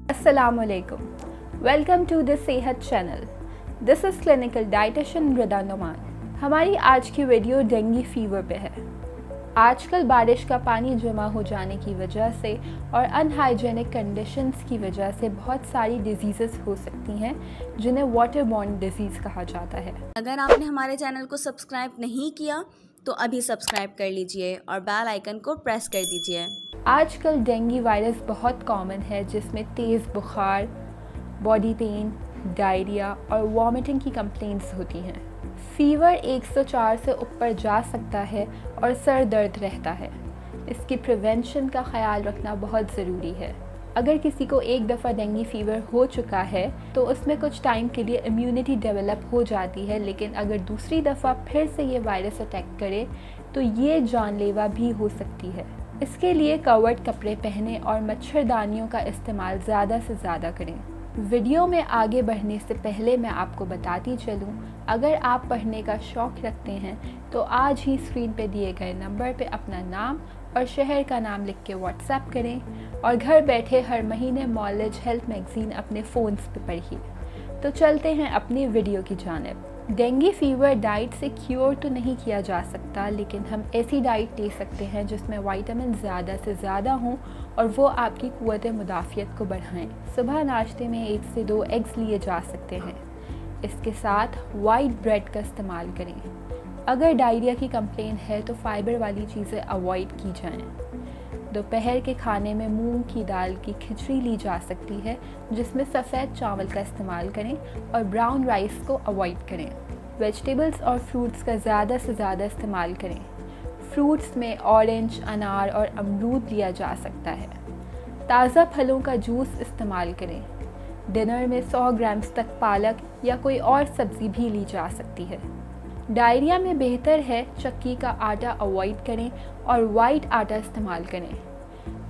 Assalamualaikum. Welcome to the सेहत channel. This is clinical dietitian मृदा नुमान. हमारी आज की वीडियो डेंगू फीवर पे है. आजकल बारिश का पानी जमा हो जाने की वजह से और अनहाइजेनिक कंडीशंस की वजह से बहुत सारी डिजीज़ेस हो सकती हैं जिन्हें वाटर बॉर्न डिजीज़ कहा जाता है. अगर आपने हमारे चैनल को सब्सक्राइब नहीं किया तो अभी सब्सक्राइब कर लीजिए और बेल आइकन को प्रेस कर दीजिए. आजकल डेंगू वायरस बहुत कॉमन है जिसमें तेज़ बुखार, बॉडी पेन, डायरिया और वॉमिटिंग की कंप्लेंट्स होती हैं. फीवर 104 से ऊपर जा सकता है और सर दर्द रहता है. इसकी प्रिवेंशन का ख्याल रखना बहुत ज़रूरी है. अगर किसी को एक दफ़ा डेंगू फीवर हो चुका है तो उसमें कुछ टाइम के लिए इम्यूनिटी डेवलप हो जाती है, लेकिन अगर दूसरी दफ़ा फिर से ये वायरस अटैक करे तो ये जानलेवा भी हो सकती है. इसके लिए कवर्ड कपड़े पहनें और मच्छरदानियों का इस्तेमाल ज़्यादा से ज़्यादा करें. वीडियो में आगे बढ़ने से पहले मैं आपको बताती चलूं, अगर आप पढ़ने का शौक़ रखते हैं तो आज ही स्क्रीन पे दिए गए नंबर पे अपना नाम और शहर का नाम लिख के व्हाट्सएप करें और घर बैठे हर महीने नॉलेज हेल्थ मैगज़ीन अपने फ़ोन्स पे पढ़िए. तो चलते हैं अपनी वीडियो की जानिब. डेंगू फीवर डाइट से क्योर तो नहीं किया जा सकता, लेकिन हम ऐसी डाइट ले सकते हैं जिसमें विटामिन ज़्यादा से ज़्यादा हों और वो आपकी क़ुव्वत मुदाफ़ियत को बढ़ाएं. सुबह नाश्ते में 1 से 2 एग्स लिए जा सकते हैं. इसके साथ वाइट ब्रेड का इस्तेमाल करें. अगर डायरिया की कंप्लेन है तो फाइबर वाली चीज़ें अवॉइड की जाएं. दोपहर के खाने में मूंग की दाल की खिचड़ी ली जा सकती है जिसमें सफ़ेद चावल का इस्तेमाल करें और ब्राउन राइस को अवॉइड करें. वेजिटेबल्स और फ्रूट्स का ज़्यादा से ज़्यादा इस्तेमाल करें. फ्रूट्स में ऑरेंज, अनार और अमरूद लिया जा सकता है. ताज़ा फलों का जूस इस्तेमाल करें. डिनर में 100 ग्राम्स तक पालक या कोई और सब्ज़ी भी ली जा सकती है. डायरिया में बेहतर है चक्की का आटा अवॉइड करें और वाइट आटा इस्तेमाल करें.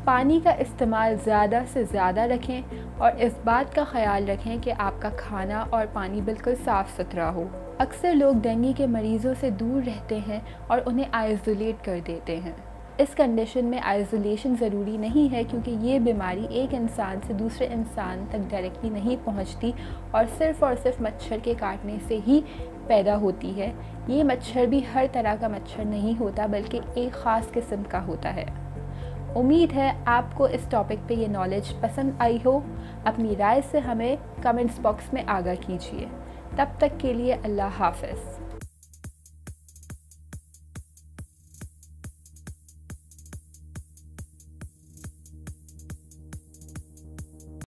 पानी का इस्तेमाल ज़्यादा से ज़्यादा रखें और इस बात का ख्याल रखें कि आपका खाना और पानी बिल्कुल साफ़ सुथरा हो. अक्सर लोग डेंगू के मरीज़ों से दूर रहते हैं और उन्हें आइसोलेट कर देते हैं. इस कंडीशन में आइसोलेशन ज़रूरी नहीं है क्योंकि ये बीमारी एक इंसान से दूसरे इंसान तक डायरेक्टली नहीं पहुंचती और सिर्फ मच्छर के काटने से ही पैदा होती है. ये मच्छर भी हर तरह का मच्छर नहीं होता बल्कि एक ख़ास किस्म का होता है. उम्मीद है आपको इस टॉपिक पे ये नॉलेज पसंद आई हो. अपनी राय से हमें कमेंट्स बॉक्स में आगाह कीजिए. तब तक के लिए अल्लाह हाफ़िज़.